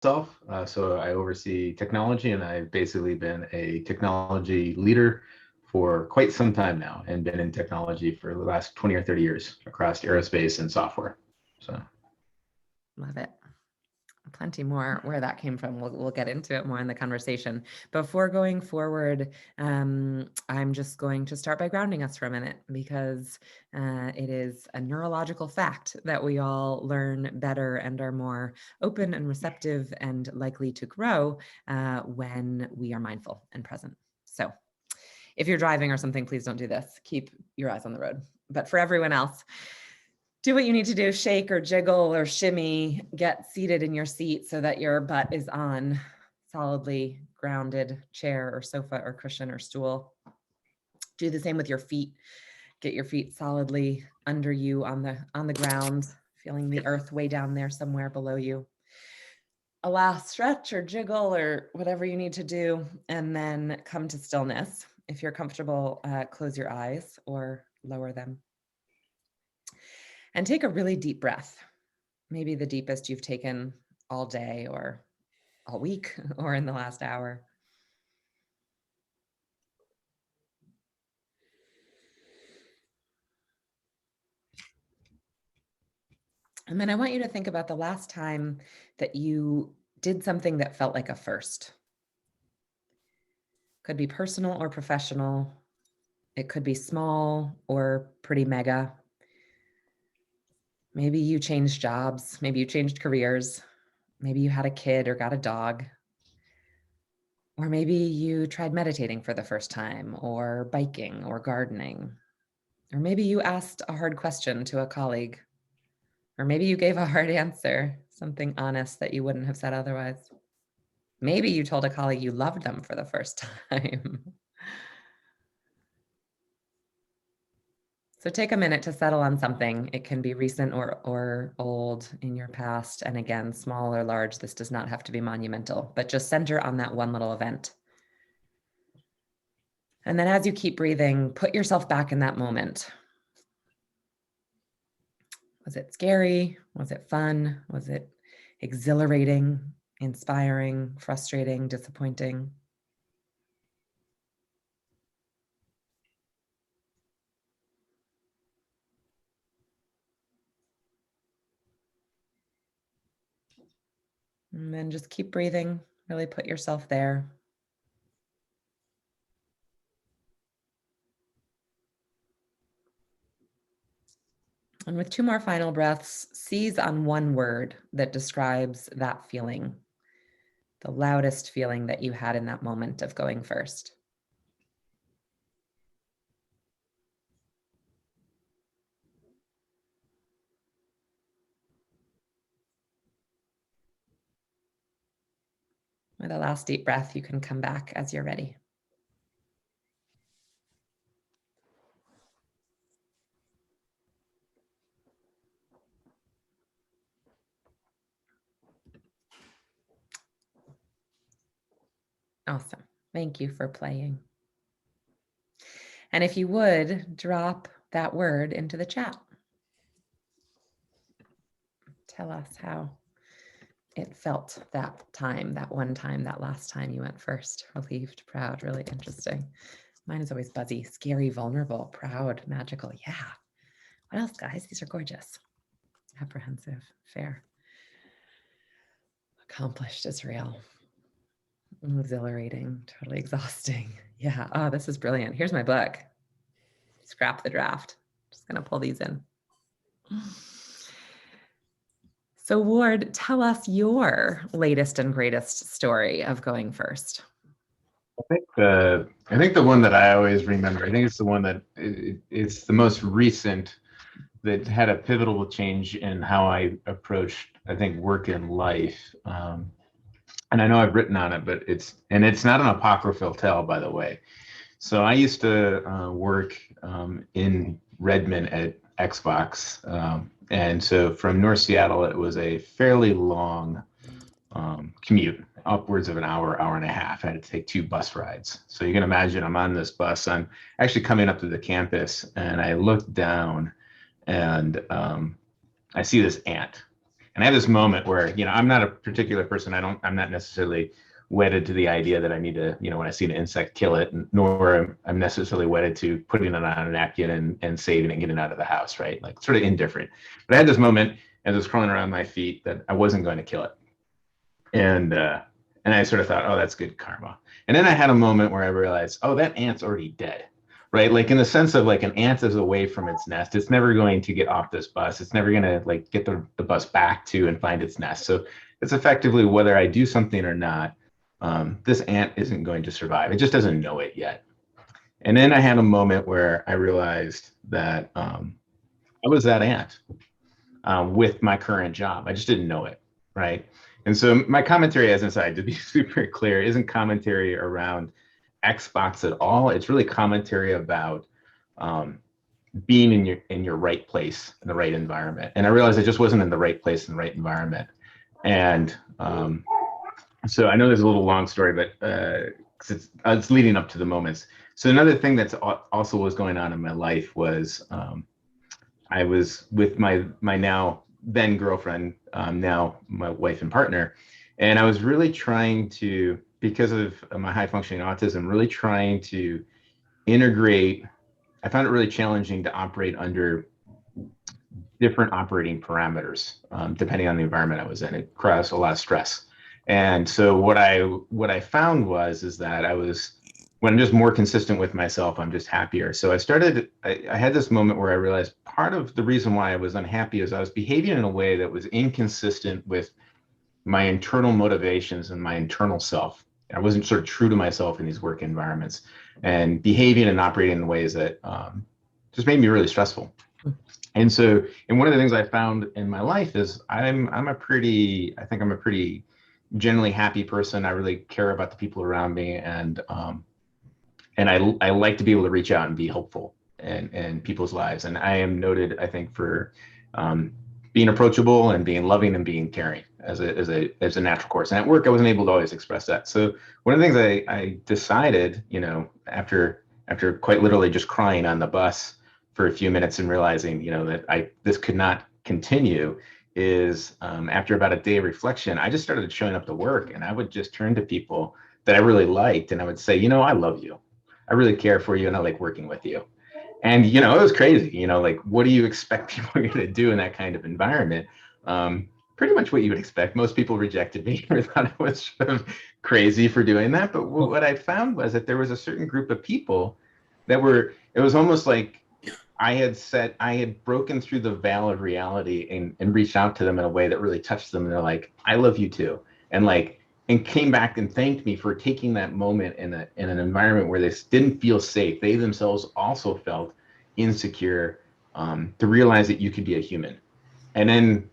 myself. So I oversee technology, and I've basically been a technology leader for quite some time now, and been in technology for the last 20 or 30 years across aerospace and software. So Love it. Plenty more where that came from. We'll get into it more in the conversation. Before going forward, I'm just going to start by grounding us for a minute, because it is a neurological fact that we all learn better and are more open and receptive and likely to grow when we are mindful and present. So if you're driving or something, please don't do this. Keep your eyes on the road. But for everyone else, do what you need to do, shake or jiggle or shimmy, get seated in your seat so that your butt is on solidly grounded chair or sofa or cushion or stool. Do the same with your feet. Get your feet solidly under you on the ground, feeling the earth way down there somewhere below you. A last stretch or jiggle or whatever you need to do, and then come to stillness. If you're comfortable, close your eyes or lower them. And take a really deep breath, maybe the deepest you've taken all day or all week or in the last hour. And then I want you to think about the last time that you did something that felt like a first. Could be personal or professional. It could be small or pretty mega. Maybe you changed jobs. Maybe you changed careers. Maybe you had a kid or got a dog. Or maybe you tried meditating for the first time, or biking or gardening. Or maybe you asked a hard question to a colleague. Or maybe you gave a hard answer, something honest that you wouldn't have said otherwise. Maybe you told a colleague you loved them for the first time. So take a minute to settle on something. It can be recent or old in your past. And again, small or large, this does not have to be monumental, but just center on that one little event. And then as you keep breathing, put yourself back in that moment. Was it scary? Was it fun? Was it exhilarating, inspiring, frustrating, disappointing? And then just keep breathing, really put yourself there. And with two more final breaths, seize on one word that describes that feeling, the loudest feeling that you had in that moment of going first. With a last deep breath, you can come back as you're ready. Awesome. Thank you for playing. And if you would, drop that word into the chat. Tell us how it felt that time, that one time, that last time you went first. Relieved, proud, really interesting. Mine is always buzzy, scary, vulnerable, proud, magical. Yeah. What else, guys? These are gorgeous. Apprehensive, fair. Accomplished is real. Exhilarating, totally exhausting. Yeah. Oh, this is brilliant. Here's my book. Scrap the draft. Just going to pull these in. So Ward, tell us your latest and greatest story of going first. I think the one that I always remember, I think it's the one that it's the most recent that had a pivotal change in how I approached, I think, work and life. And I know I've written on it, but it's not an apocryphal tale, by the way. So I used to work in Redmond at Xbox. And so from North Seattle, it was a fairly long commute, upwards of an hour, hour and a half. I had to take 2 bus rides. So you can imagine I'm on this bus. I'm actually coming up to the campus, and I look down and I see this ant. And I had this moment where, I'm not a particular person. I'm not necessarily wedded to the idea that I need to, when I see an insect, kill it, nor I'm necessarily wedded to putting it on a napkin and saving it and getting it out of the house, right? Like sort of indifferent. But I had this moment as it was crawling around my feet that I wasn't going to kill it. And I sort of thought, oh, that's good karma. And then I had a moment where I realized, oh, that ant's already dead, right? Like in the sense of like an ant is away from its nest. It's never going to get off this bus. It's never going to like get the bus back to and find its nest. So it's effectively whether I do something or not, this ant isn't going to survive. It just doesn't know it yet. And then I had a moment where I realized that I was that ant with my current job. I just didn't know it, right? And so my commentary, as an aside, to be super clear, isn't commentary around Xbox at all. It's really commentary about being in your right place, in the right environment. And I realized I just wasn't in the right place in the right environment. And so I know there's a little long story, but it's leading up to the moments. So another thing that's also was going on in my life was I was with my now then girlfriend, now my wife and partner, and I was really trying to, because of my high functioning autism, really trying to integrate. I found it really challenging to operate under different operating parameters, depending on the environment I was in. It caused a lot of stress. And so what I found is that when I'm just more consistent with myself, I'm just happier. So I had this moment where I realized part of the reason why I was unhappy is I was behaving in a way that was inconsistent with my internal motivations and my internal self. I wasn't sort of true to myself in these work environments, and behaving and operating in ways that just made me really stressful. And so, and one of the things I found in my life is I think I'm a pretty generally happy person. I really care about the people around me, and I like to be able to reach out and be helpful in people's lives. And I am noted, I think, for being approachable and being loving and being caring as a natural course. And at work, I wasn't able to always express that. So one of the things I decided, after quite literally just crying on the bus for a few minutes and realizing, that this could not continue, is after about a day of reflection, I just started showing up to work, and I would just turn to people that I really liked, and I would say, I love you. I really care for you, and I like working with you. And, it was crazy, like, what do you expect people are going to do in that kind of environment? Pretty much what you would expect. Most people rejected me or thought I was sort of crazy for doing that. But what I found was that there was a certain group of people it was almost like I had broken through the veil of reality and reached out to them in a way that really touched them. And they're like, I love you too. And came back and thanked me for taking that moment in an environment where they didn't feel safe. They themselves also felt insecure, to realize that you could be a human. And then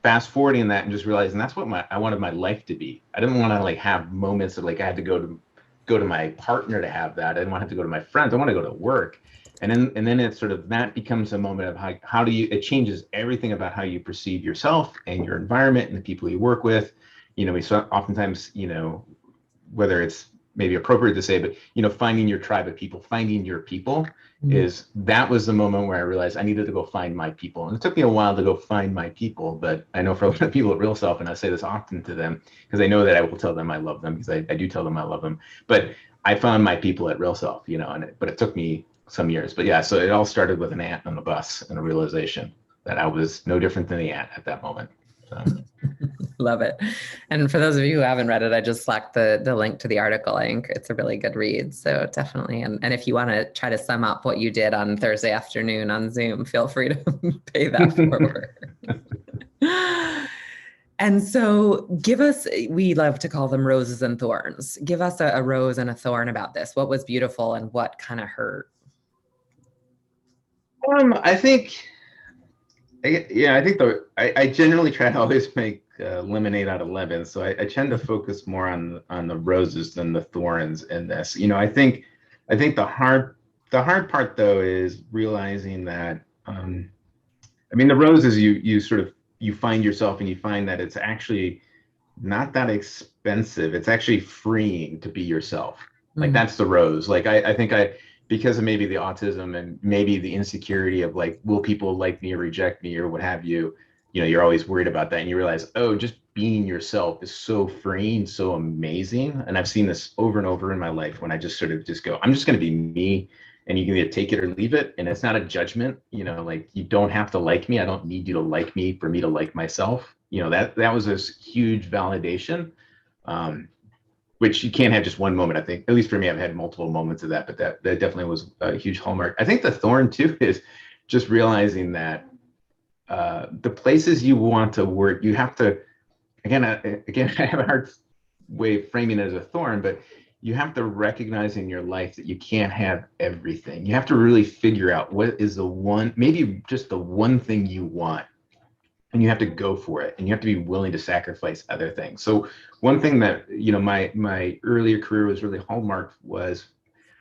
fast forwarding that and just realizing that's what I wanted my life to be. I didn't want to like have moments of like I had to go to my partner to have that. I didn't want to have to go to my friends. I want to go to work. And then it's sort of that becomes a moment of how do you, it changes everything about how you perceive yourself and your environment and the people you work with. We oftentimes, whether it's maybe appropriate to say, but, finding your tribe of people, finding your people that was the moment where I realized I needed to go find my people. And it took me a while to go find my people, but I know for a lot of people at Real Self, and I say this often to them because I know that I will tell them I love them, because I do tell them I love them, but I found my people at Real Self, but it took me some years. But yeah, so it all started with an ant on the bus and a realization that I was no different than the ant at that moment. So. Love it. And for those of you who haven't read it, I just slacked the link to the article. I think it's a really good read. So definitely. And if you want to try to sum up what you did on Thursday afternoon on Zoom, feel free to pay that forward. And so we love to call them roses and thorns. Give us a rose and a thorn about this. What was beautiful and what kind of hurt? I think I generally try to always make lemonade out of lemons. So I tend to focus more on the roses than the thorns in this. I think the hard part though is realizing that the roses you find yourself and you find that it's actually not that expensive. It's actually freeing to be yourself. Like that's the rose. Like I think because of maybe the autism and maybe the insecurity of like, will people like me or reject me or what have you? you're always worried about that, and you realize, oh, just being yourself is so freeing, so amazing. And I've seen this over and over in my life when I just sort of just go, I'm just going to be me, and you can either take it or leave it. And it's not a judgment, like you don't have to like me. I don't need you to like me for me to like myself. That was this huge validation, which you can't have just one moment. I think, at least for me, I've had multiple moments of that, but that definitely was a huge hallmark. I think the thorn too is just realizing that the places you want to work, you have to, again, I have a hard way of framing it as a thorn, but you have to recognize in your life that you can't have everything. You have to really figure out what is the one, maybe just the one thing you want, and you have to go for it, and you have to be willing to sacrifice other things. So one thing that, my earlier career was really hallmarked was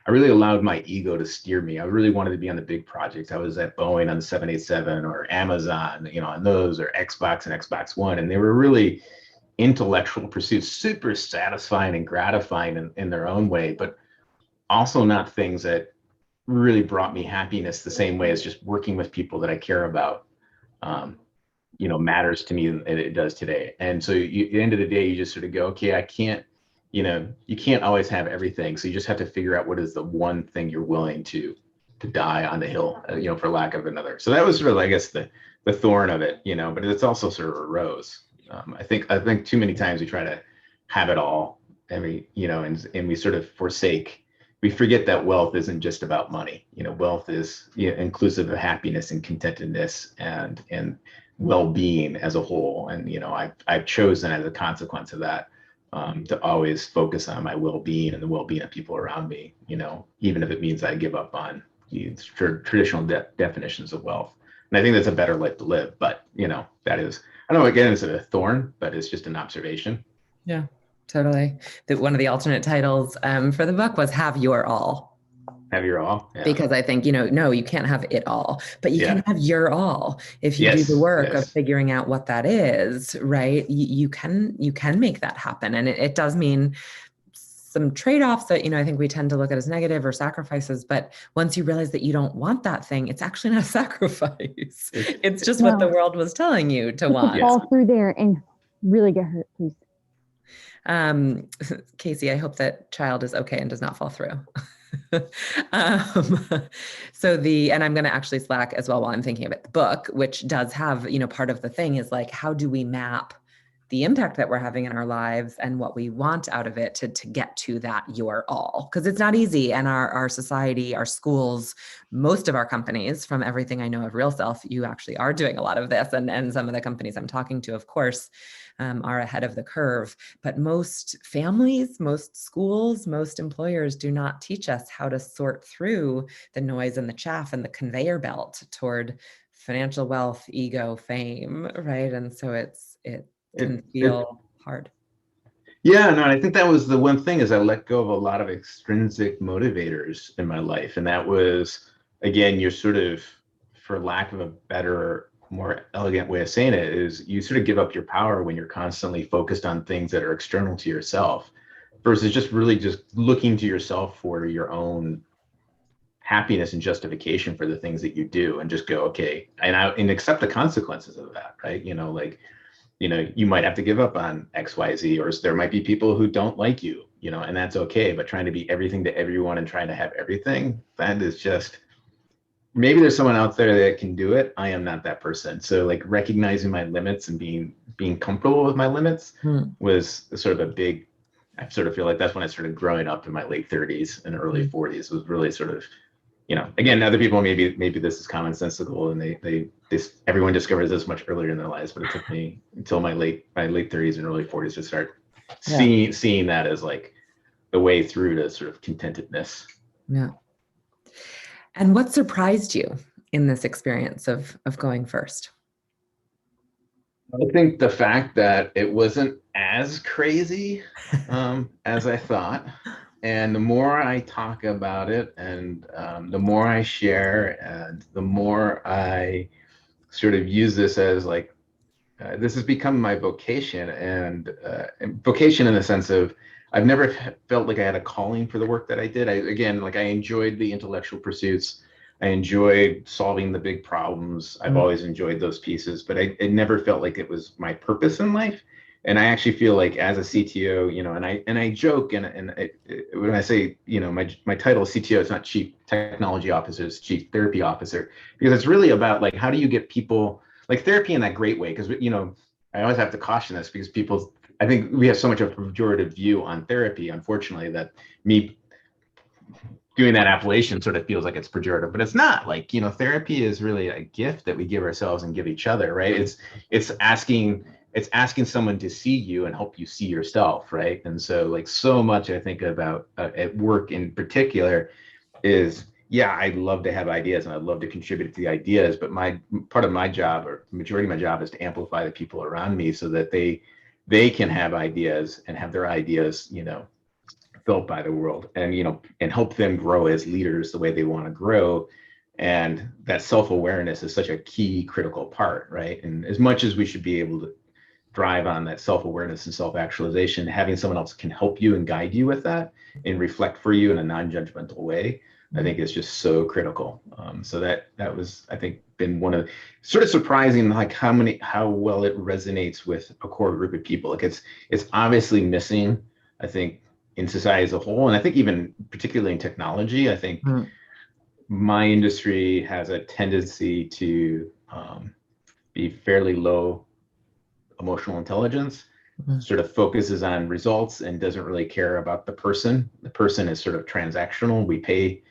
I really allowed my ego to steer me. I really wanted to be on the big projects. I was at Boeing on the 787, or Amazon, on those, or Xbox and Xbox One. And they were really intellectual pursuits, super satisfying and gratifying in their own way, but also not things that really brought me happiness the same way as just working with people that I care about, matters to me than it does today. And so at the end of the day, you just sort of go, okay, I can't, you can't always have everything. So you just have to figure out what is the one thing you're willing to die on the hill, for lack of another. So that was sort of, I guess, the thorn of it, but it's also sort of a rose. I think too many times we try to have it all, and we sort of we forget that wealth isn't just about money. Wealth is inclusive of happiness and contentedness and well-being as a whole. And I've chosen, as a consequence of that, to always focus on my well-being and the well-being of people around me. Even if it means I give up on the traditional definitions of wealth. And I think that's a better life to live. But that is, I don't know, again, it's a thorn, but it's just an observation. Yeah, totally. One of the alternate titles for the book was "Have Your All." Have your all. Yeah. Because I think, no, you can't have it all, but you can have your all. If you do the work of figuring out what that is, right, you can make that happen. And it does mean some trade-offs that, I think we tend to look at as negative or sacrifices, but once you realize that you don't want that thing, it's actually not a sacrifice. It's just what the world was telling you to want. Fall through there and really get hurt, please. Casey, I hope that child is okay and does not fall through. And I'm going to actually Slack as well while I'm thinking about the book, which does have, part of the thing is like, how do we map the impact that we're having in our lives and what we want out of it to get to that your all? Because it's not easy. And our society, our schools, most of our companies, from everything I know of Real Self, you actually are doing a lot of this. And some of the companies I'm talking to, of course, are ahead of the curve. But most families, most schools, most employers do not teach us how to sort through the noise and the chaff and the conveyor belt toward financial wealth, ego, fame, right? And so it can feel hard. Yeah, no, I think that was the one thing, is I let go of a lot of extrinsic motivators in my life. And that was, again, you're sort of, for lack of a better, more elegant way of saying it, is you sort of give up your power when you're constantly focused on things that are external to yourself, versus just really just looking to yourself for your own happiness and justification for the things that you do, and just go, okay, and accept the consequences of that, right? You might have to give up on XYZ, or there might be people who don't like you, and that's okay. But trying to be everything to everyone and trying to have everything, that is just, maybe there's someone out there that can do it. I am not that person. So like recognizing my limits and being comfortable with my limits was sort of a big, I sort of feel like that's when I started growing up in my late 30s and early 40s, was really sort of, again, other people, maybe this is commonsensical, and everyone discovers this much earlier in their lives, but it took me until my late 30s and early 40s to start seeing that as like the way through to sort of contentedness. Yeah. And what surprised you in this experience of going first? I think the fact that it wasn't as crazy as I thought. And the more I talk about it, and the more I share, and the more I sort of use this as like, this has become my vocation, and vocation in the sense of, I've never felt like I had a calling for the work that I did. I enjoyed the intellectual pursuits. I enjoy solving the big problems. I've always enjoyed those pieces, but it never felt like it was my purpose in life. And I actually feel like as a CTO, and I joke when I say, my title is CTO, it's not Chief Technology Officer, it's Chief Therapy Officer, because it's really about like, how do you get people like therapy in that great way? Because, I always have to caution this because I think we have so much of a pejorative view on therapy, unfortunately, that me doing that appellation sort of feels like it's pejorative, but it's not. Like, therapy is really a gift that we give ourselves and give each other, right? It's asking someone to see you and help you see yourself, right? And so, like, so much I think about at work in particular is, yeah, I'd love to have ideas and I'd love to contribute to the ideas, but part of my job, or the majority of my job, is to amplify the people around me so that they can have ideas and have their ideas, built by the world, and and help them grow as leaders the way they want to grow. And that self-awareness is such a key critical part, right? And as much as we should be able to drive on that self-awareness and self-actualization, having someone else can help you and guide you with that and reflect for you in a non-judgmental way, I think is just so critical. So that was, I think, been one of sort of surprising, like how well it resonates with a core group of people. Like it's obviously missing, I think, in society as a whole. And I think even particularly in technology, I think my industry has a tendency to be fairly low emotional intelligence, sort of focuses on results and doesn't really care about the person. The person is sort of transactional. We pay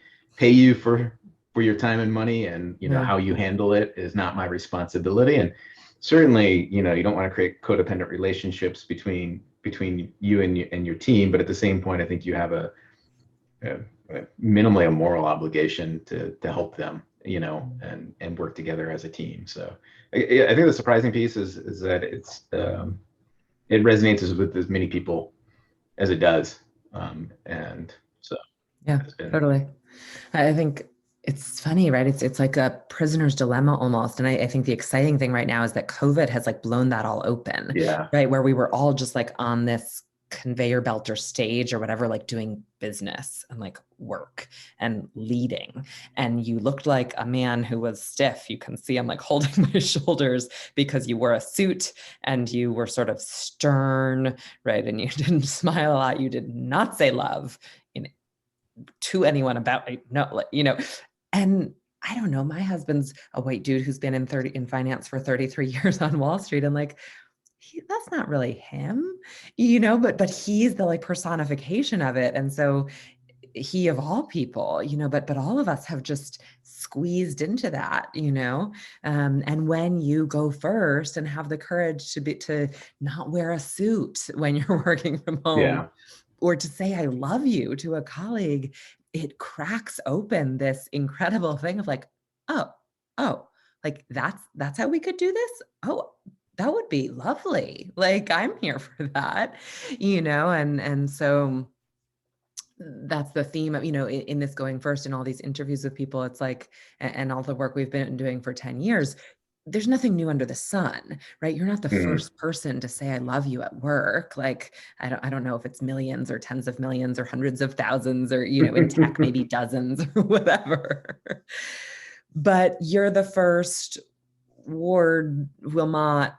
you for your time and money, and how you handle it is not my responsibility. And certainly, you don't want to create codependent relationships between you and your team, but at the same point, I think you have a minimally a moral obligation to help them, and work together as a team. So I think the surprising piece is that it resonates with as many people as it does, and so yeah, totally. I think it's funny, right? It's like a prisoner's dilemma almost. And I think the exciting thing right now is that COVID has like blown that all open, right? Where we were all just like on this conveyor belt or stage or whatever, like doing business and like work and leading. And you looked like a man who was stiff. You can see I'm like holding my shoulders because you wore a suit and you were sort of stern, right? And you didn't smile a lot. You did not say love to anyone about and I don't know, my husband's a white dude who's been in finance for 33 years on Wall Street, and like that's not really him, but he's the like personification of it. And so he, of all people, but all of us have just squeezed into that, and when you go first and have the courage to not wear a suit when you're working from home, or to say I love you to a colleague, it cracks open this incredible thing of like, oh, like that's how we could do this. Oh, that would be lovely. Like, I'm here for that, and so that's the theme of, in this going first in all these interviews with people, it's like, and all the work we've been doing for 10 years, there's nothing new under the sun, right? You're not the first person to say I love you at work. Like, I don't know if it's millions or tens of millions or hundreds of thousands or, in tech, maybe dozens or whatever. But you're the first Ward, Vuillemot,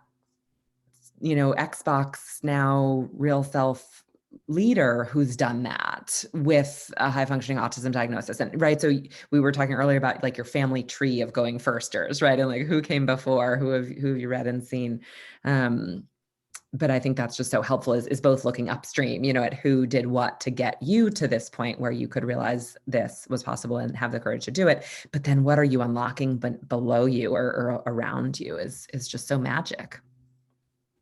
Xbox now real self leader who's done that with a high functioning autism diagnosis. And right. So we were talking earlier about like your family tree of going firsters, right? And like who came before, who have you read and seen? But I think that's just so helpful is both looking upstream, at who did what to get you to this point where you could realize this was possible and have the courage to do it. But then what are you unlocking below you or around you is just so magic.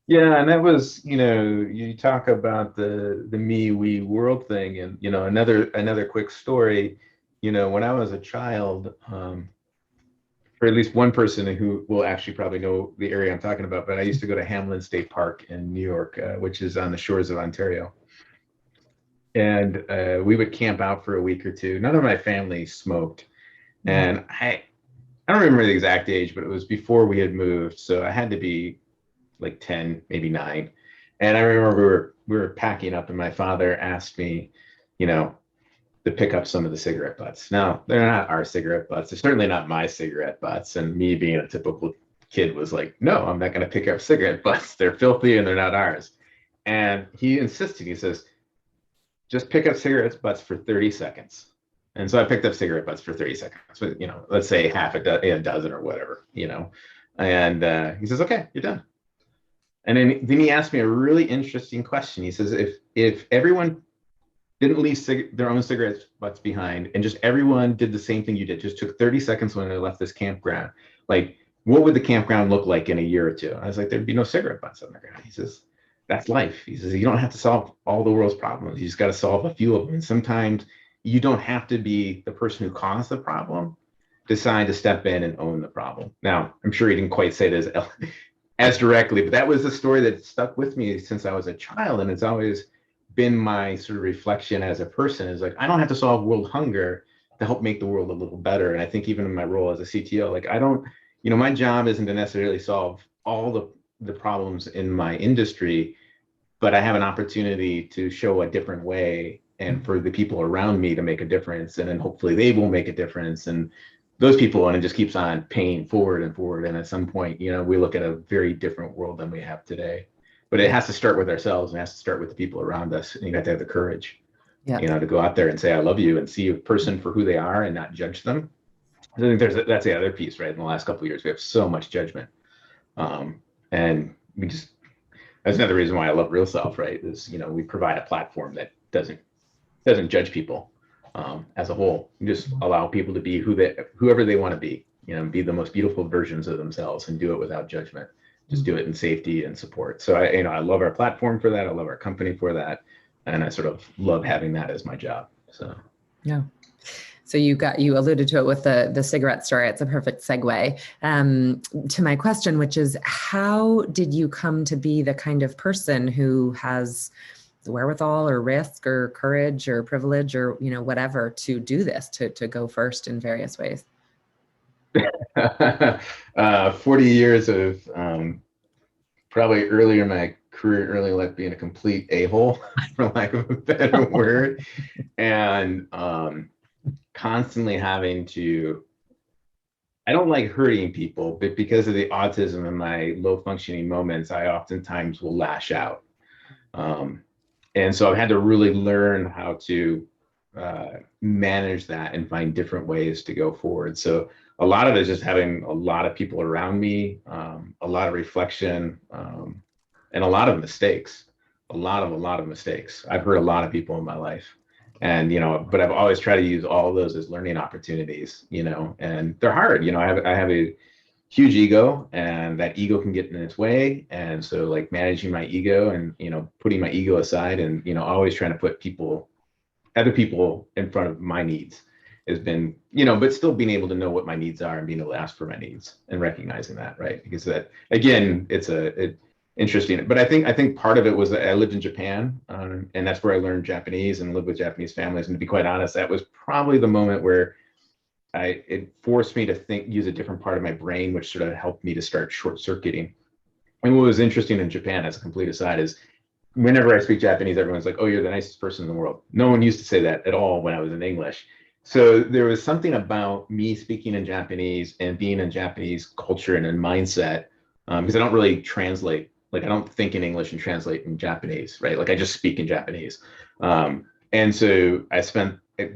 Yeah, and that was, you talk about the me, we world thing, and another quick story, when I was a child, for at least one person who will actually probably know the area I'm talking about, but I used to go to Hamlin State Park in New York, which is on the shores of Ontario, and we would camp out for a week or two. None of my family smoked, and I don't remember the exact age, but it was before we had moved, so I had to be like 10, maybe 9. And I remember we were packing up and my father asked me, to pick up some of the cigarette butts. Now, they're not our cigarette butts. They're certainly not my cigarette butts. And me being a typical kid was like, no, I'm not going to pick up cigarette butts. They're filthy and they're not ours. And he insisted, he says, just pick up cigarette butts for 30 seconds. And so I picked up cigarette butts for 30 seconds, but, let's say half a dozen or whatever, and he says, okay, you're done. And then he asked me a really interesting question. He says, if everyone didn't leave their own cigarette butts behind and just everyone did the same thing you did, just took 30 seconds when they left this campground, like, what would the campground look like in a year or two? I was like, there'd be no cigarette butts on the ground. He says, that's life. He says, you don't have to solve all the world's problems. You just got to solve a few of them. And sometimes you don't have to be the person who caused the problem. Decide to step in and own the problem. Now, I'm sure he didn't quite say this as directly, but that was a story that stuck with me since I was a child. And it's always been my sort of reflection as a person, is like, I don't have to solve world hunger to help make the world a little better. And I think even in my role as a CTO, like, I don't, my job isn't to necessarily solve all the problems in my industry, but I have an opportunity to show a different way and for the people around me to make a difference. And then hopefully they will make a difference. And those people, and it just keeps on paying forward and forward. And at some point, we look at a very different world than we have today. But it has to start with ourselves, and it has to start with the people around us. And you have to have the courage, to go out there and say, I love you, and see a person for who they are and not judge them. I think that's the other piece, right? In the last couple of years, we have so much judgment. And that's another reason why I love Real Self, right? Is, we provide a platform that doesn't judge people as a whole. You just allow people to be whoever they want to be, be the most beautiful versions of themselves and do it without judgment. Just do it in safety and support. So I love our platform for that. I love our company for that. And I sort of love having that as my job. So, yeah. So you alluded to it with the cigarette story. It's a perfect segue to my question, which is, how did you come to be the kind of person who has the wherewithal or risk or courage or privilege or, whatever to do this, to go first in various ways? 40 years of probably earlier in my career, early life, being a complete a-hole, for lack of a better word, and constantly having to, I don't like hurting people, but because of the autism and my low functioning moments, I oftentimes will lash out. And so I've had to really learn how to manage that and find different ways to go forward. So a lot of it is just having a lot of people around me, a lot of reflection, and a lot of mistakes, a lot of mistakes. I've hurt a lot of people in my life. And, but I've always tried to use all of those as learning opportunities, and they're hard. I have a huge ego, and that ego can get in its way. And so, like, managing my ego and, putting my ego aside and, always trying to put other people in front of my needs has been, but still being able to know what my needs are and being able to ask for my needs and recognizing that, right? Because that, again, it's interesting. But I think part of it was that I lived in Japan, and that's where I learned Japanese and lived with Japanese families. And to be quite honest, that was probably the moment where it forced me to use a different part of my brain, which sort of helped me to start short circuiting. And what was interesting in Japan, as a complete aside, is whenever I speak Japanese, everyone's like, oh, you're the nicest person in the world. No one used to say that at all when I was in English. So there was something about me speaking in Japanese and being in Japanese culture and in mindset, because I don't really translate. Like, I don't think in English and translate in Japanese, right? Like, I just speak in Japanese. And so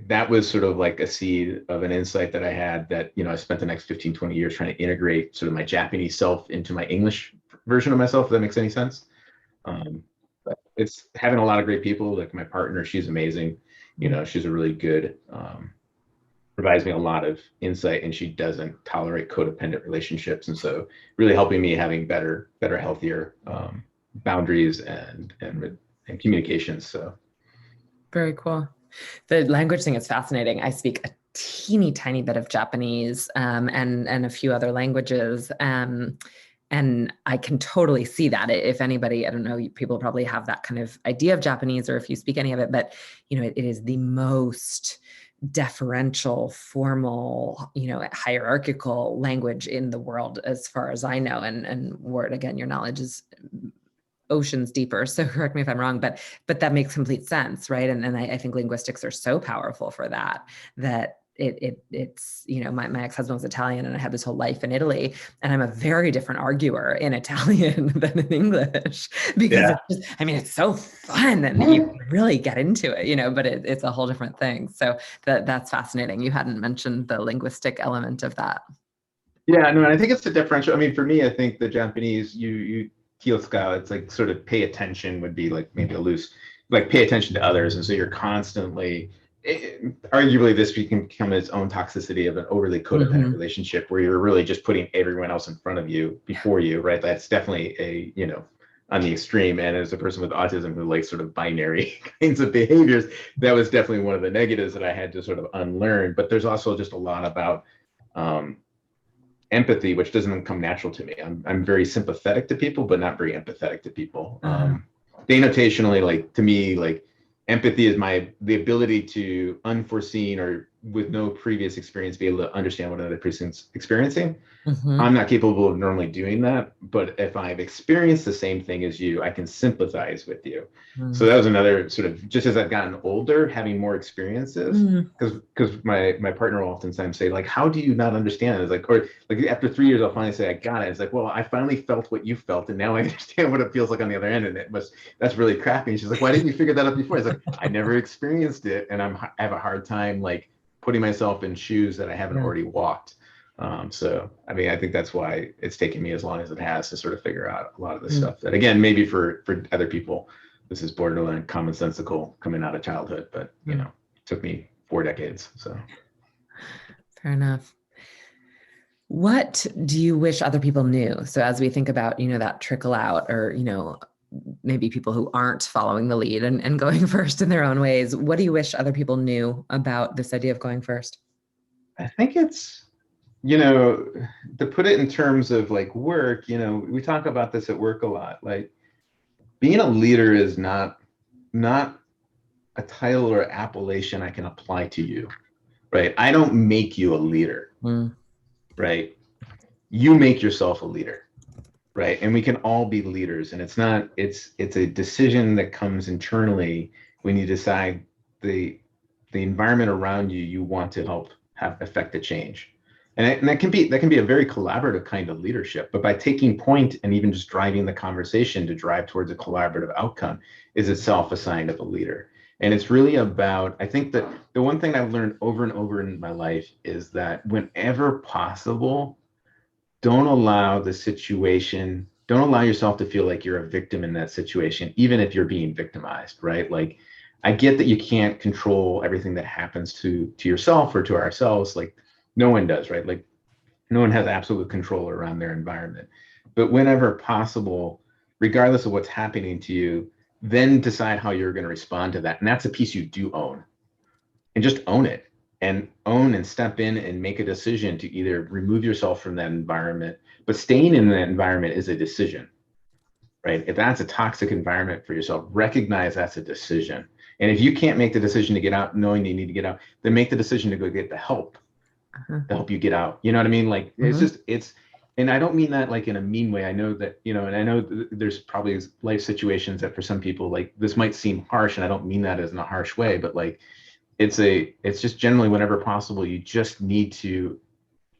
that was sort of like a seed of an insight that I had that, I spent the next 15, 20 years trying to integrate sort of my Japanese self into my English version of myself, if that makes any sense. But it's having a lot of great people. Like, my partner, she's amazing. She's a really good, provides me a lot of insight, and she doesn't tolerate codependent relationships. And so really helping me having better, healthier boundaries and communications. So. Very cool. The language thing is fascinating. I speak a teeny tiny bit of Japanese and a few other languages. And I can totally see that. If anybody, I don't know, people probably have that kind of idea of Japanese, or if you speak any of it, but it is the most deferential, formal, hierarchical language in the world, as far as I know. And word, again, your knowledge is oceans deeper. So correct me if I'm wrong, but that makes complete sense, right? And I think linguistics are so powerful for that, that it's, you know, my ex-husband was Italian and I had this whole life in Italy, and I'm a very different arguer in Italian than in English, because Yeah. it's just, I mean, it's so fun and you can really get into it, you know, but it's a whole different thing. So that's fascinating. You hadn't mentioned the linguistic element of that. Yeah, no, and I think it's a differential. I mean, for me, I think the Japanese, you kyosuka, it's like sort of pay attention would be like maybe a loose, like pay attention to others. And so you're constantly, arguably this can become its own toxicity of an overly codependent relationship where you're really just putting everyone else in front of you before you, right? That's definitely a, you know, on the extreme. And as a person with autism who likes sort of binary kinds of behaviors, that was definitely one of the negatives that I had to sort of unlearn. But there's also just a lot about, empathy, which doesn't come natural to me. I'm very sympathetic to people, but not very empathetic to people. Denotationally, like to me, like empathy is the ability to unforeseen or with no previous experience be able to understand what another person's experiencing. I'm not capable of normally doing that, but if I've experienced the same thing as you, I can sympathize with you. So that was another sort of, just as I've gotten older, having more experiences, because my partner will oftentimes say, like, how do you not understand? It's like, or like after 3 years, I'll finally say, I got it. It's like, well, I finally felt what you felt, and now I understand what it feels like on the other end. And that's really crappy. And she's like, why didn't you figure that out before? It's like, I never experienced it, and I have a hard time like putting myself in shoes that I haven't already walked. So, I mean, I think that's why it's taken me as long as it has to sort of figure out a lot of this stuff that, again, maybe for other people, this is borderline commonsensical coming out of childhood, but, you know, it took me 4 decades. So fair enough. What do you wish other people knew? So as we think about, you know, that trickle out, or, you know, maybe people who aren't following the lead and going first in their own ways, what do you wish other people knew about this idea of going first? I think it's, you know, to put it in terms of like work, you know, we talk about this at work a lot. Like being a leader is not a title or appellation I can apply to you, right? I don't make you a leader, right? You make yourself a leader, right? And we can all be leaders, and it's a decision that comes internally when you decide the environment around you want to help have affect the change. And that can be a very collaborative kind of leadership, but by taking point and even just driving the conversation to drive towards a collaborative outcome is itself a sign of a leader. And it's really about, I think that the one thing I've learned over and over in my life is that whenever possible, don't allow yourself to feel like you're a victim in that situation, even if you're being victimized, right? Like, I get that you can't control everything that happens to yourself or to ourselves. Like, no one does, right? Like, no one has absolute control around their environment. But whenever possible, regardless of what's happening to you, then decide how you're going to respond to that. And that's a piece you do own. And just own it. And own and step in and make a decision to either remove yourself from that environment, but staying in that environment is a decision, right? If that's a toxic environment for yourself, recognize that's a decision. And if you can't make the decision to get out, knowing you need to get out, then make the decision to go get the help to help you get out. You know what I mean? Like, and I don't mean that like in a mean way. I know that, you know, and I know there's probably life situations that for some people, like, this might seem harsh, and I don't mean that as in a harsh way, but like, it's just generally whenever possible, you just need to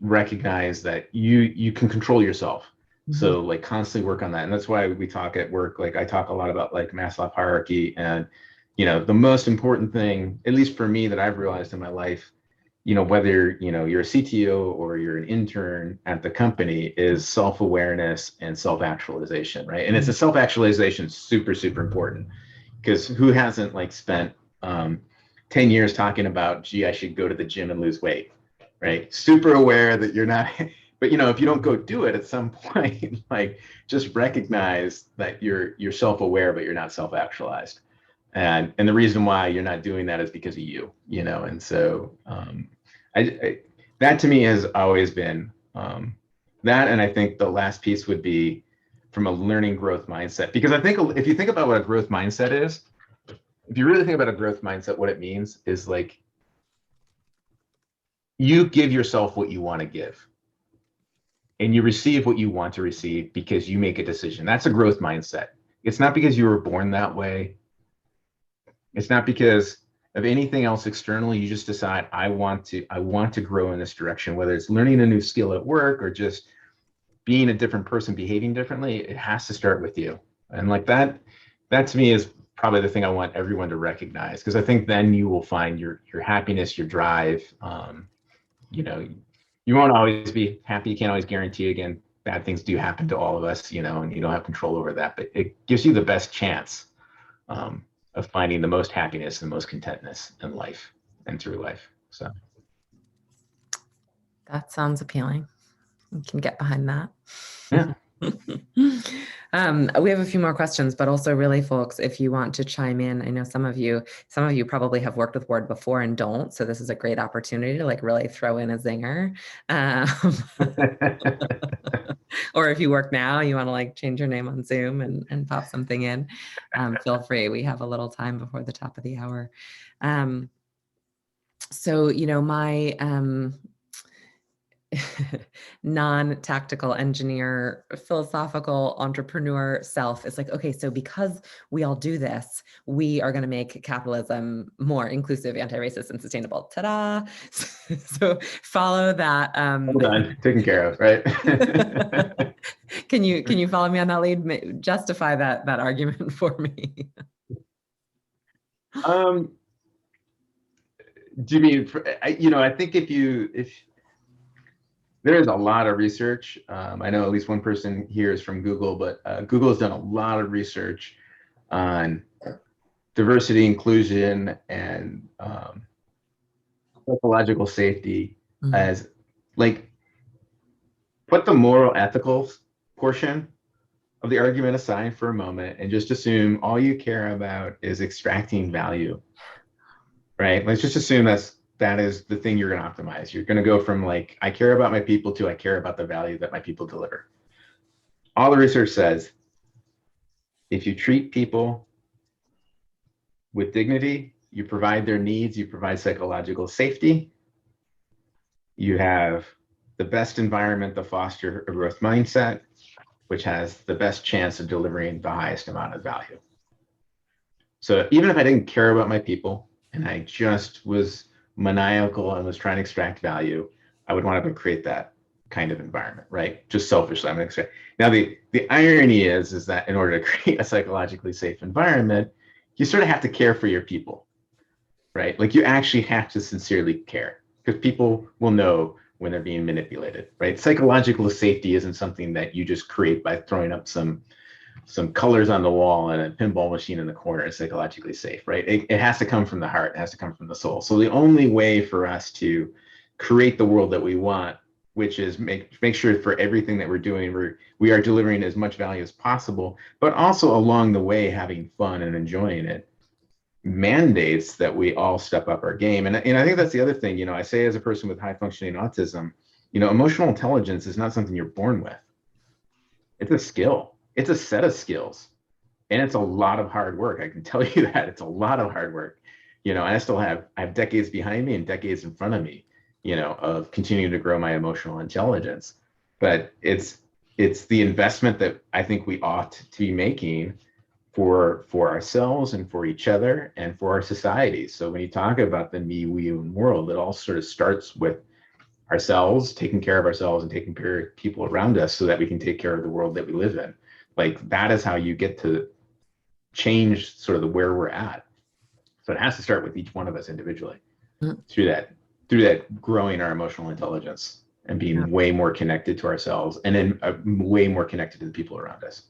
recognize that you can control yourself. So like constantly work on that. And that's why we talk at work, like I talk a lot about like Maslow hierarchy, and, you know, the most important thing, at least for me, that I've realized in my life, you know, whether, you know, you're a CTO or you're an intern at the company, is self-awareness and self-actualization, right? And it's a self-actualization super, super important, because who hasn't like spent 10 years talking about, gee, I should go to the gym and lose weight, right? Super aware that you're not, but, you know, if you don't go do it at some point, like, just recognize that you're self-aware, but you're not self-actualized. And the reason why you're not doing that is because of you, you know? And so that to me has always been that. And I think the last piece would be from a learning growth mindset, because I think if you think about what a growth mindset is, if you really think about a growth mindset, what it means is like, you give yourself what you want to give, and you receive what you want to receive because you make a decision. That's a growth mindset. It's not because you were born that way. It's not because of anything else externally. You just decide, I want to grow in this direction, whether it's learning a new skill at work or just being a different person, behaving differently. It has to start with you. And like that to me is probably the thing I want everyone to recognize, because I think then you will find your happiness, your drive. You know, you won't always be happy. You can't always guarantee. Again, bad things do happen to all of us, you know, and you don't have control over that. But it gives you the best chance of finding the most happiness and most contentness in life and through life. So that sounds appealing. We can get behind that. yeah. We have a few more questions, but also really, folks, if you want to chime in, I know some of you probably have worked with Word before and don't, so this is a great opportunity to like really throw in a zinger. Or if you work now, you want to like change your name on Zoom and pop something in, feel free. We have a little time before the top of the hour. So, you know, my non-tactical engineer, philosophical entrepreneur self is like, okay, so because we all do this, we are going to make capitalism more inclusive, anti-racist, and sustainable. Ta-da! So follow that. Hold on, taken care of, right? Can you follow me on that lead? Justify that argument for me. Do you mean, you know, I think if there's a lot of research. I know at least one person here is from Google, but Google has done a lot of research on diversity, inclusion, and psychological safety as like, put the moral ethical portion of the argument aside for a moment and just assume all you care about is extracting value, right? Let's just assume that is the thing you're going to optimize. You're going to go from like, I care about my people to I care about the value that my people deliver. All the research says, if you treat people with dignity, you provide their needs, you provide psychological safety, you have the best environment to foster a growth mindset, which has the best chance of delivering the highest amount of value. So even if I didn't care about my people and I just was maniacal and was trying to extract value, I would want to create that kind of environment, right? Just selfishly, I'm going to extract. Now, the irony is that in order to create a psychologically safe environment, you sort of have to care for your people, right? Like you actually have to sincerely care, because people will know when they're being manipulated, right? Psychological safety isn't something that you just create by throwing up some colors on the wall and a pinball machine in the corner is psychologically safe, right? It has to come from the heart. It has to come from the soul. So the only way for us to create the world that we want, which is make sure for everything that we're doing, we are delivering as much value as possible, but also along the way having fun and enjoying it, mandates that we all step up our game. And I think that's the other thing, you know, I say as a person with high functioning autism, you know, emotional intelligence is not something you're born with. It's a skill. It's a set of skills, and it's a lot of hard work. I can tell you that it's a lot of hard work, you know, and I have decades behind me and decades in front of me, you know, of continuing to grow my emotional intelligence. But it's the investment that I think we ought to be making for ourselves and for each other and for our society. So when you talk about the me, we, and world, it all sort of starts with ourselves, taking care of ourselves and taking care of people around us so that we can take care of the world that we live in. Like that is how you get to change sort of the where we're at. So it has to start with each one of us individually through that growing our emotional intelligence and being way more connected to ourselves, and then way more connected to the people around us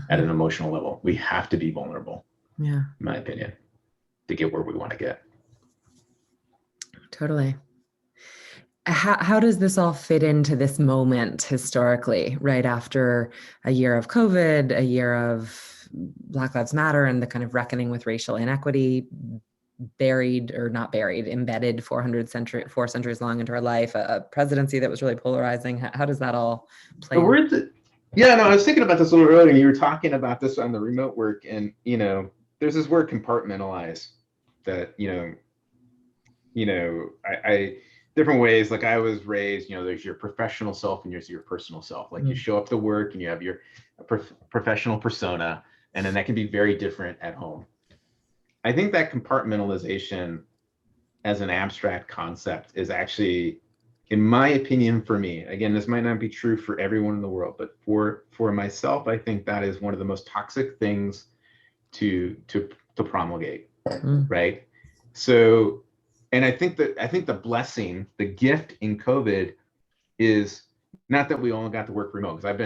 at an emotional level. We have to be vulnerable, in my opinion, to get where we want to get. Totally. How does this all fit into this moment historically, right after a year of COVID, a year of Black Lives Matter, and the kind of reckoning with racial inequity, embedded 4 centuries long into our life, a presidency that was really polarizing? How does that all play? Yeah, no, I was thinking about this a little earlier, and you were talking about this on the remote work, and you know, there's this word compartmentalize that I different ways. Like I was raised, you know, there's your professional self and there's your personal self. Like you show up to work and you have your professional persona, And then that can be very different at home. I think that compartmentalization as an abstract concept is actually, in my opinion, for me, again, this might not be true for everyone in the world, but for myself, I think that is one of the most toxic things to promulgate, right? So, and I think the blessing, the gift in COVID is not that we all got to work remote, because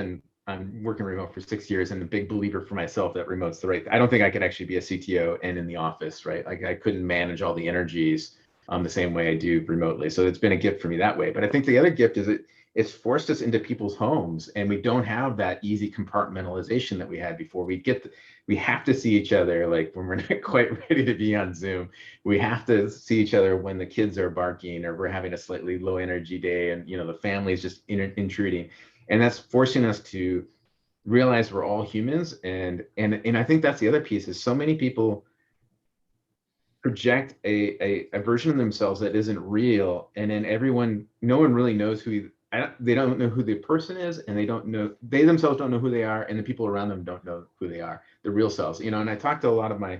I'm working remote for 6 years, and a big believer for myself that remote's the right. I don't think I could actually be a CTO and in the office, right? Like I couldn't manage all the energies the same way I do remotely. So it's been a gift for me that way. But I think the other gift is it's forced us into people's homes, and we don't have that easy compartmentalization that we had before. We have to see each other, like when we're not quite ready to be on Zoom. We have to see each other when the kids are barking or we're having a slightly low energy day, and the family is just intruding, and that's forcing us to realize we're all humans. And I think that's the other piece, is so many people project a version of themselves that isn't real, and then no one really knows they don't know who the person is, and they themselves don't know who they are, and the people around them don't know who they are, the real selves. And I talked to a lot of my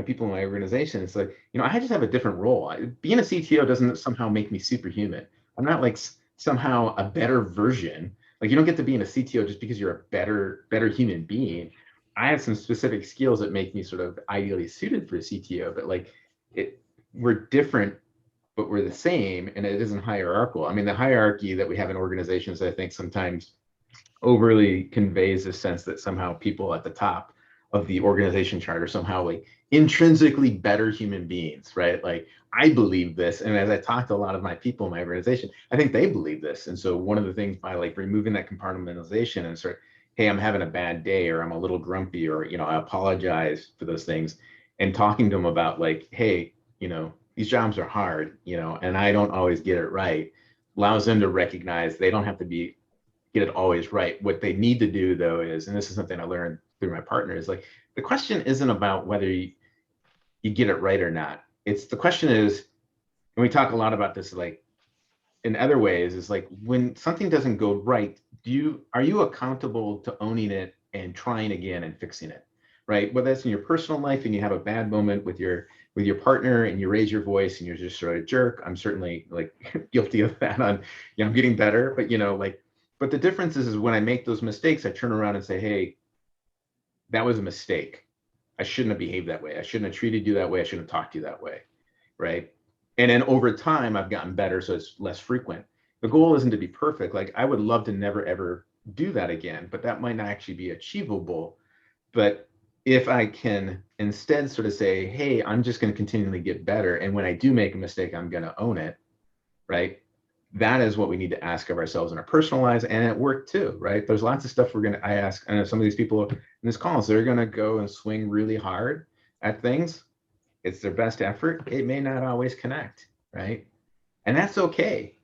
people in my organization. It's like, I just have a different role. Being a CTO doesn't somehow make me superhuman. I'm not like somehow a better version. Like, you don't get to be in a CTO just because you're a better human being. I have some specific skills that make me sort of ideally suited for a CTO, but we're different, but we're the same, and it isn't hierarchical. I mean, the hierarchy that we have in organizations, I think sometimes overly conveys a sense that somehow people at the top of the organization chart are somehow like intrinsically better human beings, right? Like, I believe this, and as I talk to a lot of my people in my organization, I think they believe this. And so one of the things, by like removing that compartmentalization and sort of, hey, I'm having a bad day, or I'm a little grumpy, or I apologize for those things, and talking to them about like, hey, these jobs are hard, and I don't always get it right, allows them to recognize they don't have to get it always right. What they need to do, though, is, and this is something I learned through my partner, is like, the question isn't about whether you get it right or not. The question is, and we talk a lot about this, like in other ways, is like, when something doesn't go right, are you accountable to owning it and trying again and fixing it, right? Whether that's in your personal life and you have a bad moment with your partner and you raise your voice and you're just sort of a jerk. I'm certainly like guilty of that. I'm getting better, but the difference is when I make those mistakes, I turn around and say, hey, that was a mistake. I shouldn't have behaved that way. I shouldn't have treated you that way. I shouldn't have talked to you that way, right? And then over time, I've gotten better, so it's less frequent. The goal isn't to be perfect. Like, I would love to never, ever do that again, but that might not actually be achievable. But if I can instead sort of say, hey, I'm just going to continually get better, and when I do make a mistake, I'm going to own it, right? That is what we need to ask of ourselves in our personal lives and at work too, right? There's lots of stuff I ask. I know some of these people in this call, so they're going to go and swing really hard at things. It's their best effort. It may not always connect, right? And that's okay.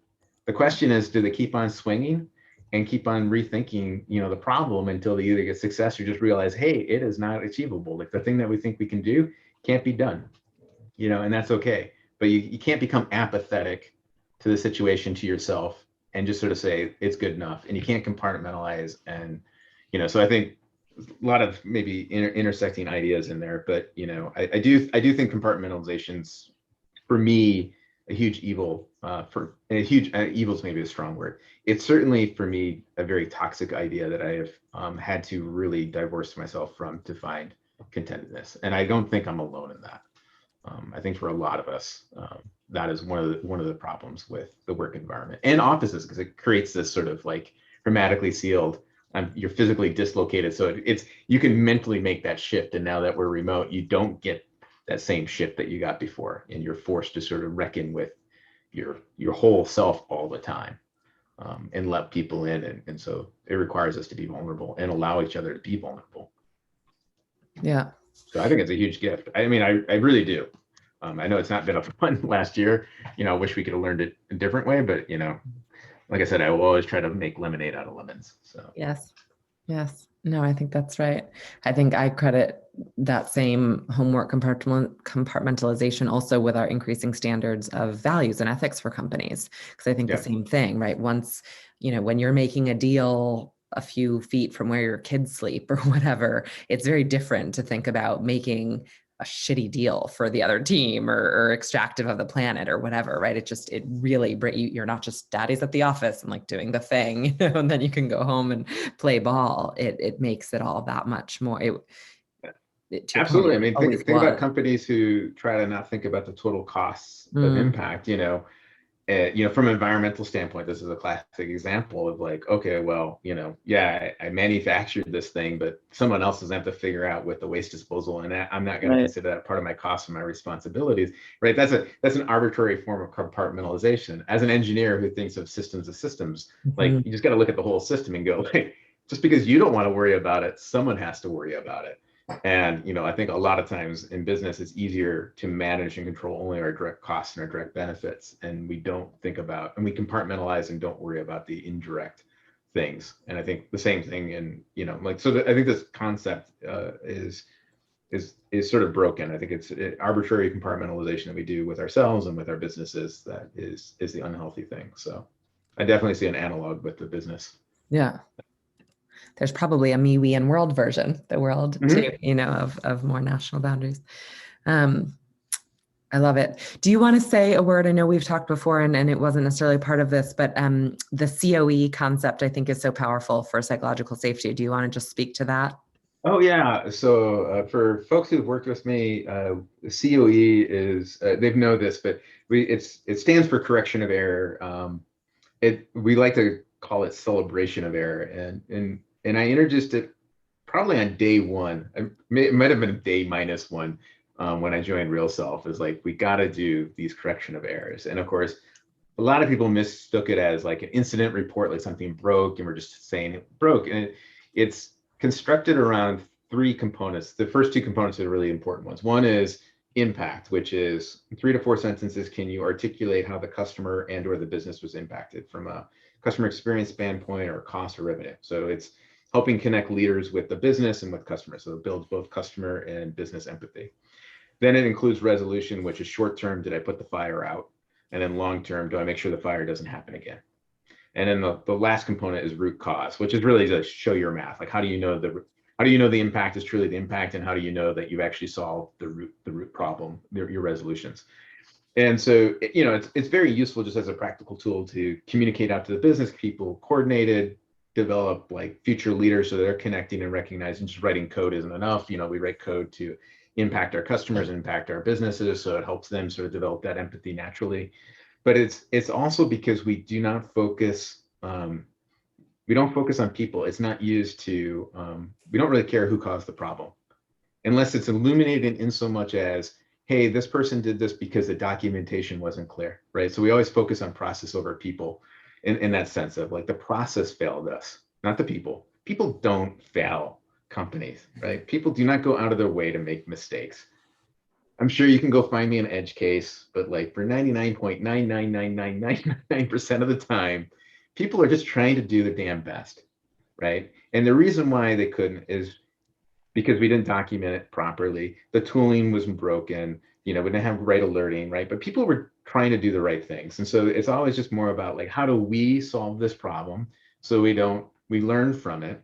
The question is, do they keep on swinging and keep on rethinking, the problem until they either get success or just realize, hey, it is not achievable. Like, the thing that we think we can do can't be done, and that's okay. But you can't become apathetic to the situation, to yourself, and just sort of say it's good enough. And you can't compartmentalize. And, so I think a lot of maybe intersecting ideas in there, but, I do think compartmentalization's, for me, a huge evil. Evil's maybe a strong word. It's certainly, for me, a very toxic idea that I have had to really divorce myself from to find contentedness. And I don't think I'm alone in that. I think for a lot of us, that is one of the problems with the work environment and offices, because it creates this sort of like hermetically sealed. You're physically dislocated, so you can mentally make that shift. And now that we're remote, you don't get that same shift that you got before, and you're forced to sort of reckon with your whole self all the time, and let people in, and so it requires us to be vulnerable and allow each other to be vulnerable. Yeah. So I think it's a huge gift. I mean, I really do. I know it's not been a fun last year. I wish we could have learned it a different way, but like I said, I will always try to make lemonade out of lemons. So yes. No, I think that's right. I think I credit that same homework compartmentalization also with our increasing standards of values and ethics for companies. Because I think the same thing, right? Once, when you're making a deal a few feet from where your kids sleep or whatever, it's very different to think about making a shitty deal for the other team or extractive of the planet or whatever, right? It really, you're not just daddy's at the office and like doing the thing, you know, and then you can go home and play ball. It makes it all that much more. Absolutely. I mean, think about was. companies who try to not think about the total costs of Mm. impact, from an environmental standpoint. This is a classic example of like, okay, well, yeah, I manufactured this thing, but someone else doesn't have to figure out with the waste disposal, and I'm not going to consider that part of my costs and my responsibilities, right? That's an arbitrary form of compartmentalization. As an engineer who thinks of systems, like you just got to look at the whole system and go, like, just because you don't want to worry about it, someone has to worry about it. And I think a lot of times in business, it's easier to manage and control only our direct costs and our direct benefits, and we don't think about, and we compartmentalize and don't worry about the indirect things. And I think the same thing in I think this concept is sort of broken. I think it's arbitrary compartmentalization that we do with ourselves and with our businesses that is the unhealthy thing. So I definitely see an analog with the business. Yeah. There's probably a me, we, and world version, the world too, of more national boundaries. I love it. Do you want to say a word? I know we've talked before and it wasn't necessarily part of this, but the COE concept I think is so powerful for psychological safety. Do you want to just speak to that? Oh yeah. So for folks who've worked with me, COE is they know this, but it stands for correction of error. We like to call it celebration of error, and I introduced it probably on day one. It might have been day -1 when I joined Real Self. Is like, we got to do these correction of errors, and of course, a lot of people mistook it as like an incident report, like something broke, and we're just saying it broke. And it's constructed around 3 components. The first 2 components are the really important ones. One is impact, which is 3 to 4 sentences. Can you articulate how the customer and or the business was impacted from a customer experience standpoint or cost or revenue? So it's helping connect leaders with the business and with customers. So it builds both customer and business empathy. Then it includes resolution, which is short term, did I put the fire out? And then long term, do I make sure the fire doesn't happen again? And then the last component is root cause, which is really to show your math. Like, how do you know the impact is truly the impact, and how do you know that you've actually solved the root problem, your resolutions? And so, it's very useful just as a practical tool to communicate out to the business people, coordinated, develop like future leaders so they're connecting and recognizing just writing code isn't enough. We write code to impact our customers, impact our businesses, so it helps them sort of develop that empathy naturally. But it's also because we do not focus, we don't focus on people. It's not used to, we don't really care who caused the problem, unless it's illuminated in so much as, hey, this person did this because the documentation wasn't clear, right? So we always focus on process over people in that sense of like, the process failed us, not the people. People don't fail companies, right? People do not go out of their way to make mistakes. I'm sure you can go find me an edge case, but like for 99.99999% of the time, people are just trying to do their damn best, right? And the reason why they couldn't is because we didn't document it properly. The tooling was broken, we didn't have right alerting, right? But people were trying to do the right things. And so it's always just more about like, how do we solve this problem so we learn from it,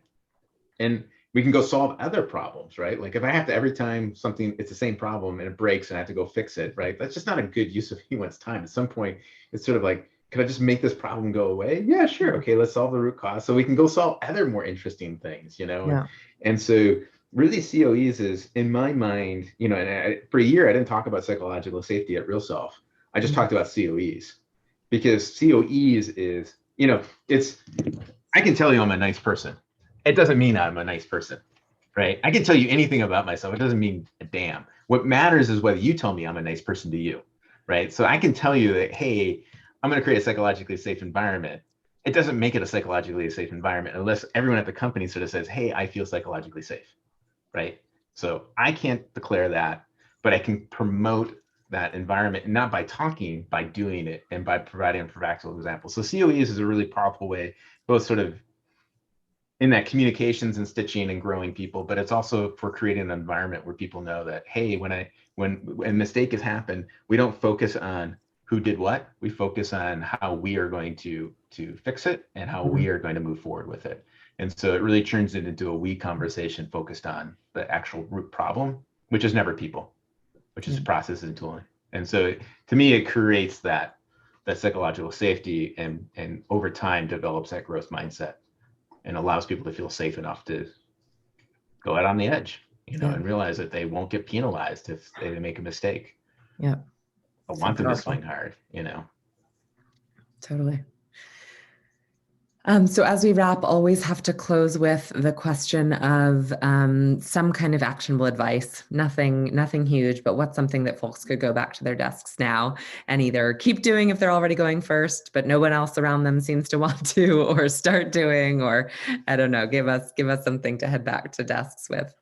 and we can go solve other problems, right? Like if I have to, every time it's the same problem and it breaks and I have to go fix it, right? That's just not a good use of anyone's time. At some point, it's sort of like, could I just make this problem go away? Yeah, sure. Okay, let's solve the root cause so we can go solve other more interesting things, Yeah. And so really COEs is, in my mind, and for a year, I didn't talk about psychological safety at Real Self. I just talked about COEs, because COEs is, I can tell you I'm a nice person. It doesn't mean I'm a nice person, right? I can tell you anything about myself. It doesn't mean a damn. What matters is whether you tell me I'm a nice person to you, right? So I can tell you that, hey, I'm going to create a psychologically safe environment. It doesn't make it a psychologically safe environment unless everyone at the company sort of says, hey, I feel psychologically safe, right? So I can't declare that, but I can promote that environment, not by talking, by doing it, and by providing practical examples. So COEs is a really powerful way, both sort of in that communications and stitching and growing people, but it's also for creating an environment where people know that, hey, when a mistake has happened, we don't focus on who did what, we focus on how we are going to fix it and how we are going to move forward with it. And so it really turns it into a we conversation focused on the actual root problem, which is never people, which is processes and tooling. And so to me, it creates that psychological safety, and over time develops that growth mindset and allows people to feel safe enough to go out on the edge, and realize that they won't get penalized if they make a mistake. Yeah. I want them to swing hard, Totally. So as we wrap, always have to close with the question of some kind of actionable advice. Nothing huge, but what's something that folks could go back to their desks now and either keep doing if they're already going first, but no one else around them seems to want to, or start doing, or I don't know, give us something to head back to desks with.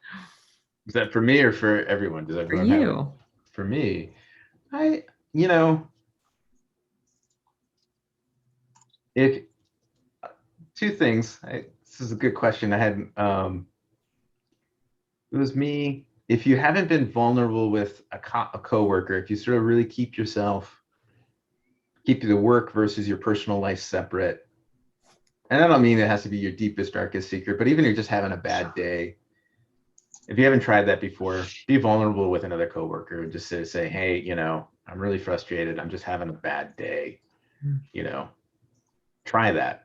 Is that for me or for everyone? Does everyone for have you? it? For me, if two things. This is a good question. I had it was me. If you haven't been vulnerable with a coworker, if you sort of really keep the work versus your personal life separate, and I don't mean it has to be your deepest, darkest secret, but even if you're just having a bad day, if you haven't tried that before, be vulnerable with another coworker and just say, hey, I'm really frustrated. I'm just having a bad day. Try that.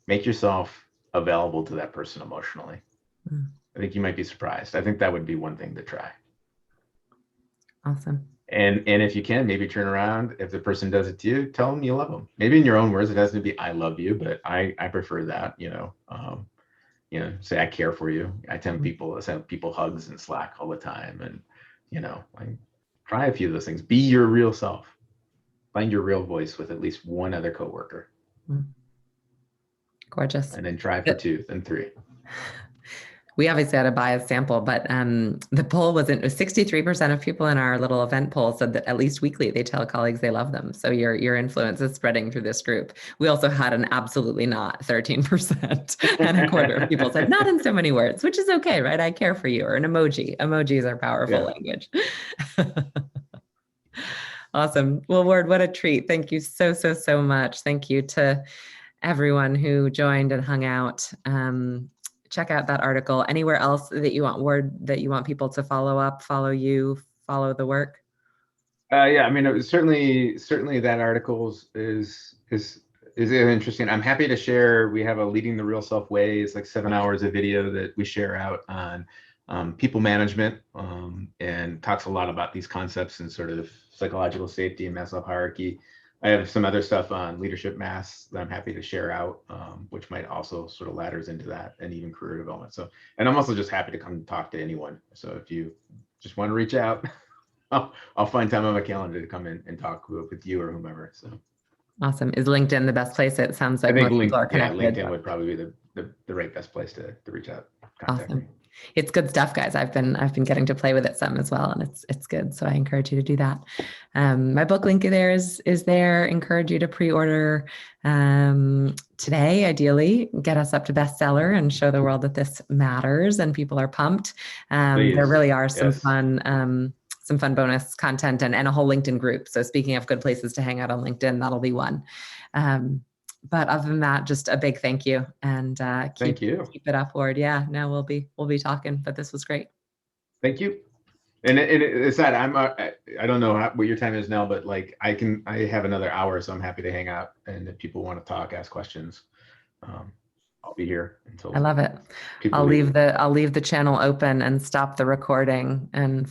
Make yourself available to that person emotionally. I think you might be surprised. I think that would be one thing to try. Awesome. And if you can, maybe turn around. If the person does it to you, tell them you love them. Maybe in your own words. It doesn't be I love you, but I prefer that. Say I care for you. I send people hugs and Slack all the time, and try a few of those things. Be your real self. Find your real voice with at least one other coworker. Gorgeous. And then try for 2, then 3. We obviously had a biased sample, but the poll was 63% of people in our little event poll said that at least weekly they tell colleagues they love them. So your influence is spreading through this group. We also had an absolutely not 13%, and a quarter of people said not in so many words, which is okay, right? I care for you, or an emoji. Emojis are powerful language. Awesome. Well, Ward, what a treat. Thank you so much. Thank you to everyone who joined and hung out. Check out that article. Anywhere else that you want, Ward, that you want people to follow up, follow you, follow the work? Yeah, I mean, it was certainly that article is interesting. I'm happy to share. We have a Leading the Real Self Way. It's like 7 hours of video that we share out on people management, and talks a lot about these concepts and sort of psychological safety and Maslow hierarchy. I have some other stuff on leadership mass that I'm happy to share out, which might also sort of ladders into that, and even career development. So, and I'm also just happy to come talk to anyone. So if you just want to reach out, I'll find time on my calendar to come in and talk with you or whomever. So awesome. Is LinkedIn the best place? It sounds like most people are connected. LinkedIn would probably be the right best place to reach out. Awesome. Me. It's good stuff, guys. I've been getting to play with it some as well, and it's good. So I encourage you to do that. My book link there is there. Encourage you to pre-order today. Ideally, get us up to bestseller and show the world that this matters and people are pumped. There really are some fun bonus content and a whole LinkedIn group. So speaking of good places to hang out on LinkedIn, that'll be one. But other than that, just a big thank you, and keep it up, Ward. Yeah, no, we'll be talking, but this was great. Thank you. And it's that I don't know what your time is now, but like I have another hour, so I'm happy to hang out. And if people want to talk, ask questions, I'll be here until. I love it. I'll leave the channel open and stop the recording and.